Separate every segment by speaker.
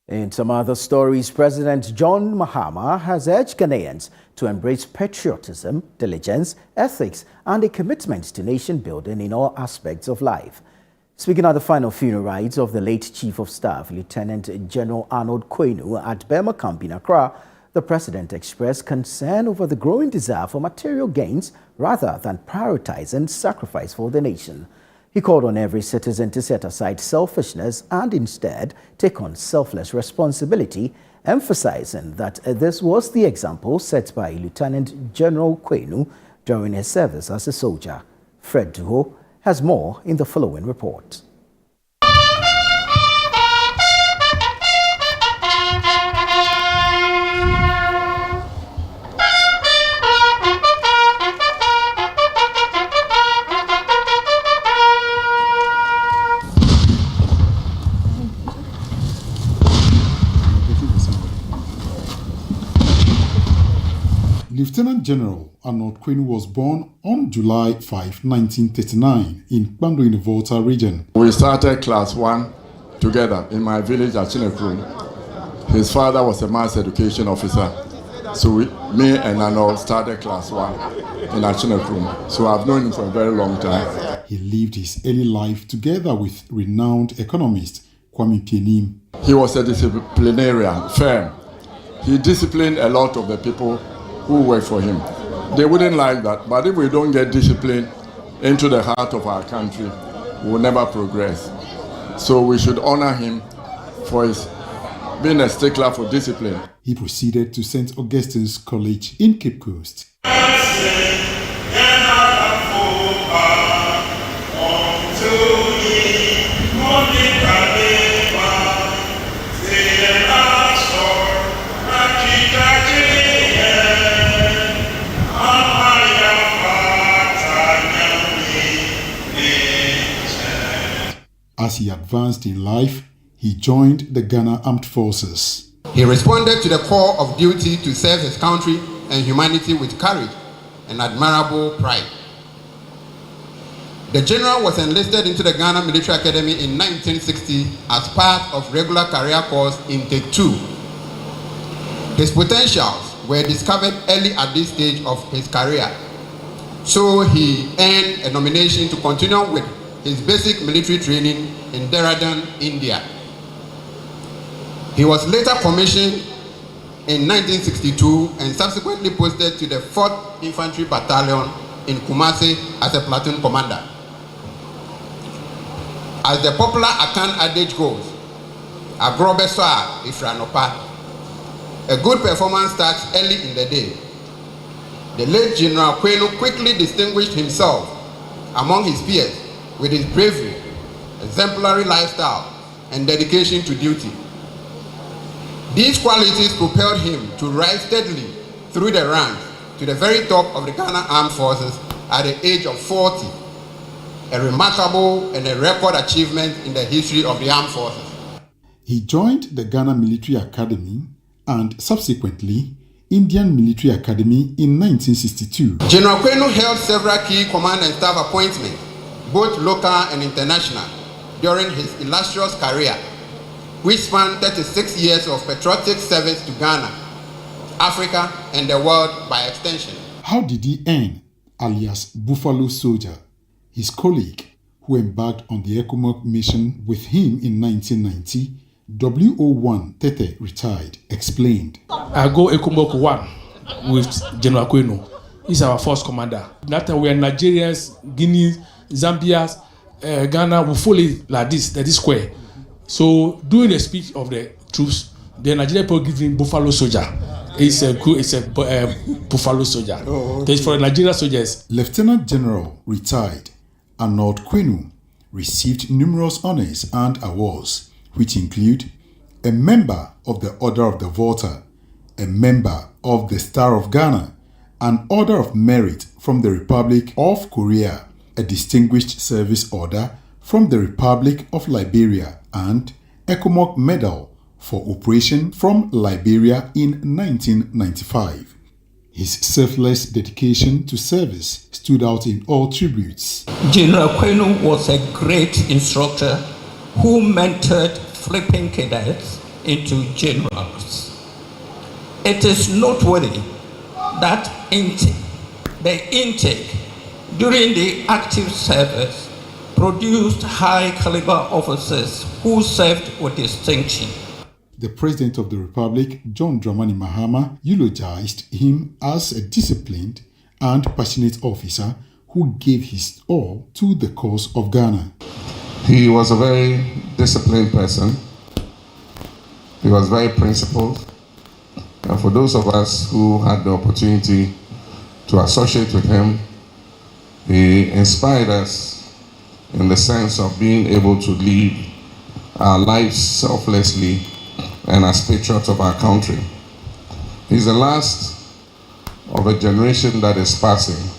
Speaker 1: In some other stories, President John Mahama has urged Ghanaians to embrace patriotism, diligence, ethics, and a commitment to nation building in all aspects of life. Speaking at the final funeral rites of the late Chief of Staff, Lieutenant General Arnold Quainoo at Burma Camp in Accra, the President expressed concern over the growing desire for material gains rather than prioritizing sacrifice for the nation. He called on every citizen to set aside selfishness and instead take on selfless responsibility, emphasizing that this was the example set by Lieutenant General Quainoo during his service as a soldier. Fred Duho has more in the following report.
Speaker 2: Lieutenant General Arnold Quainoo was born on July 5, 1939 in Quainoo in the Volta region.
Speaker 3: We started class 1 together in my village at Chinekrum. His father was a mass education officer. So me and Arnold started class 1 in Chinekrum. So I've known him for a very long time.
Speaker 2: He lived his early life together with renowned economist Kwame Quainoo.
Speaker 3: He was a disciplinarian, firm. He disciplined a lot of the people who worked for him. They wouldn't like that, but if we don't get discipline into the heart of our country, we will never progress. So we should honor him for his being a stickler for discipline.
Speaker 2: He proceeded to St. Augustine's College in Cape Coast. As he advanced in life, he joined the Ghana Armed Forces.
Speaker 4: He responded to the call of duty to serve his country and humanity with courage and admirable pride. The general was enlisted into the Ghana Military Academy in 1960 as part of regular career course intake 2. His potentials were discovered early at this stage of his career, so he earned a nomination to continue with his basic military training in Dehradun, India. He was later commissioned in 1962 and subsequently posted to the 4th Infantry Battalion in Kumasi as a platoon commander. As the popular Akan adage goes, "Agrobe soa ifranopa." A good performance starts early in the day. The late General Quainoo quickly distinguished himself among his peers with his bravery, exemplary lifestyle, and dedication to duty. These qualities propelled him to rise steadily through the ranks to the very top of the Ghana Armed Forces at the age of 40, a remarkable and a record achievement in the history of the armed forces.
Speaker 2: He joined the Ghana Military Academy and subsequently Indian Military Academy in 1962.
Speaker 4: General Quainoo held several key command and staff appointments, both local and international, during his illustrious career, which spanned 36 years of patriotic service to Ghana, Africa, and the world by extension.
Speaker 2: How did he earn, alias Buffalo Soldier? His colleague, who embarked on the ECOMOG mission with him in 1990, WO1 Tete retired, explained.
Speaker 5: I go ECOMOG 1 with General Quainoo. He's our first commander. That time we are Nigerians, Guinea, Zambia, Ghana will follow like this square. So during the speech of the troops, the Nigerian people give him Buffalo Soldier. It's a Buffalo Soldier. Oh, okay. That's for the Nigerian soldiers.
Speaker 2: Lieutenant General retired Arnold Quainoo received numerous honors and awards, which include a member of the Order of the Volta, a member of the Star of Ghana, an Order of Merit from the Republic of Korea, a Distinguished Service Order from the Republic of Liberia, and ECOMOG Medal for Operation from Liberia in 1995. His selfless dedication to service stood out in all tributes.
Speaker 6: General Quainoo was a great instructor who mentored flipping cadets into generals. It is noteworthy that the intake during the active service produced high-caliber officers who served with distinction.
Speaker 2: The President of the Republic, John Dramani Mahama, eulogized him as a disciplined and passionate officer who gave his all to the cause of Ghana.
Speaker 7: He was a very disciplined person. He was very principled. And for those of us who had the opportunity to associate with him, he inspired us in the sense of being able to live our lives selflessly and as patriots of our country. He's the last of a generation that is passing,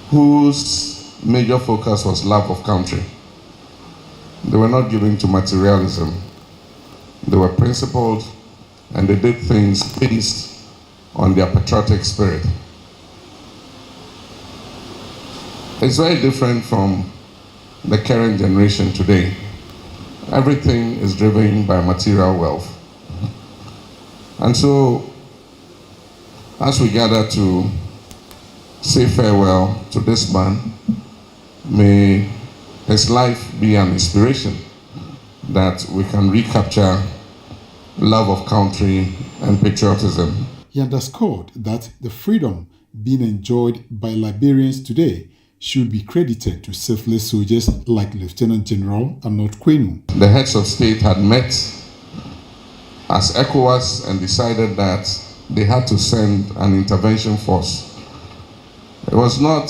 Speaker 7: whose major focus was love of country. They were not given to materialism. They were principled, and they did things based on their patriotic spirit. It's very different from the current generation today. Everything is driven by material wealth. And so, as we gather to say farewell to this man, may his life be an inspiration that we can recapture love of country and patriotism.
Speaker 2: He underscored that the freedom being enjoyed by Liberians today should be credited to selfless soldiers like Lieutenant General Arnold Quainoo.
Speaker 7: The heads of state had met as ECOWAS and decided that they had to send an intervention force. It was not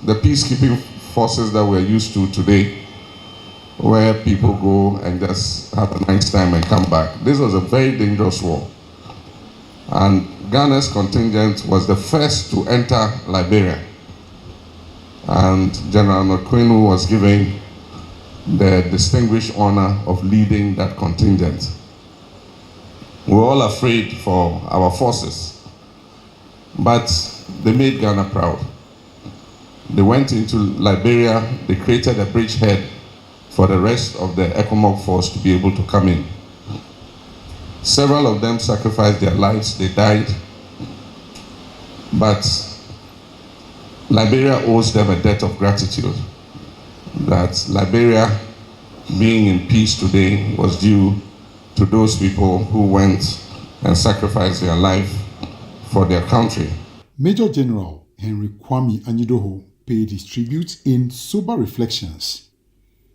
Speaker 7: the peacekeeping forces that we're used to today, where people go and just have a nice time and come back. This was a very dangerous war. And Ghana's contingent was the first to enter Liberia. And General Quainoo was given the distinguished honor of leading that contingent. We were all afraid for our forces, but they made Ghana proud. They went into Liberia, they created a bridgehead for the rest of the ECOMOG force to be able to come in. Several of them sacrificed their lives, they died, but Liberia owes them a debt of gratitude. That Liberia being in peace today was due to those people who went and sacrificed their life for their country.
Speaker 2: Major General Henry Kwame Anyidoho paid his tribute in sober reflections.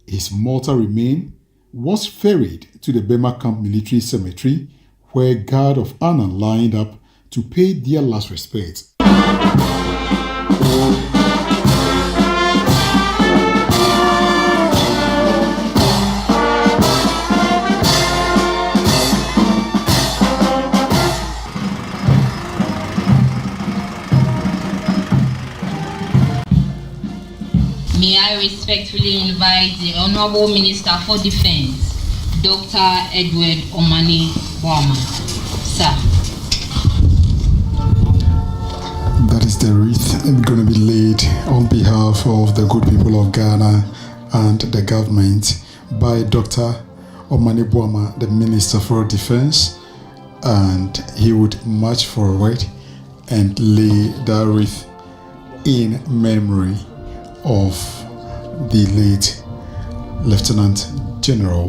Speaker 2: His mortal remain was ferried to the Bema Camp Military Cemetery, where guard of honor lined up to pay their last respects.
Speaker 8: May I respectfully invite the Honorable Minister for Defense, Dr. Edward Omani Boama. Sir.
Speaker 2: That is the wreath going to be laid on behalf of the good people of Ghana and the government by Dr. Omani Boama, the Minister for Defense, and he would march forward and lay that wreath in memory of the late Lieutenant General.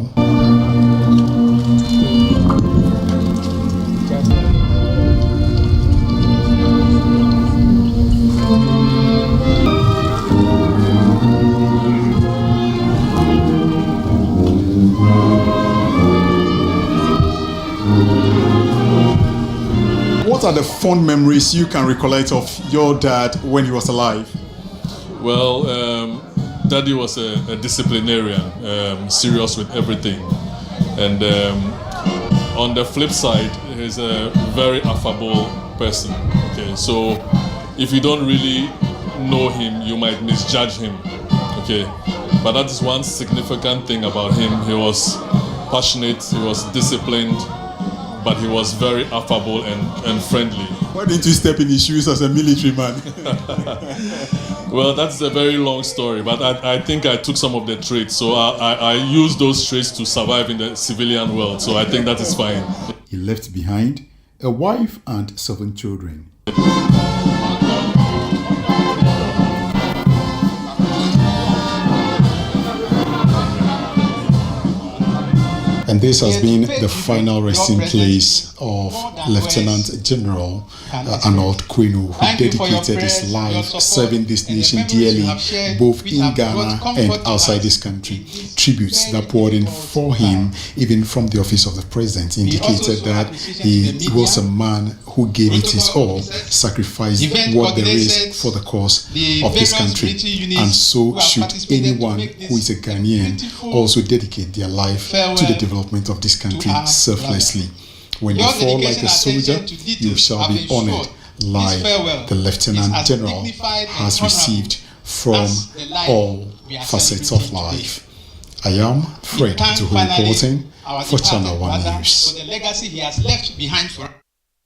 Speaker 9: What are the fond memories you can recollect of your dad when he was alive?
Speaker 10: Well, Daddy was a disciplinarian, serious with everything. And on the flip side, he's a very affable person. Okay, so if you don't really know him, you might misjudge him. Okay, but that is one significant thing about him. He was passionate, he was disciplined, but he was very affable and friendly.
Speaker 9: Why didn't you step in his shoes as a military man?
Speaker 10: Well, that's a very long story, but I think I took some of the traits. So I used those traits to survive in the civilian world. So I think that is fine.
Speaker 2: He left behind a wife and 7 children. And this has been the final resting place of Lieutenant General Arnold Quainoo, who dedicated his life serving this nation dearly, both in Ghana and outside this country. Tributes that poured in for him, even from the office of the president, indicated that he was a man who gave it his all, sacrificed what there is for the cause of this country. And so should anyone who is a Ghanaian also dedicate their life to the development of this country selflessly. When you fall like a soldier, you shall be honored like the Lieutenant General has received from all facets of life. I am Fred Tuhu reporting for Channel One News.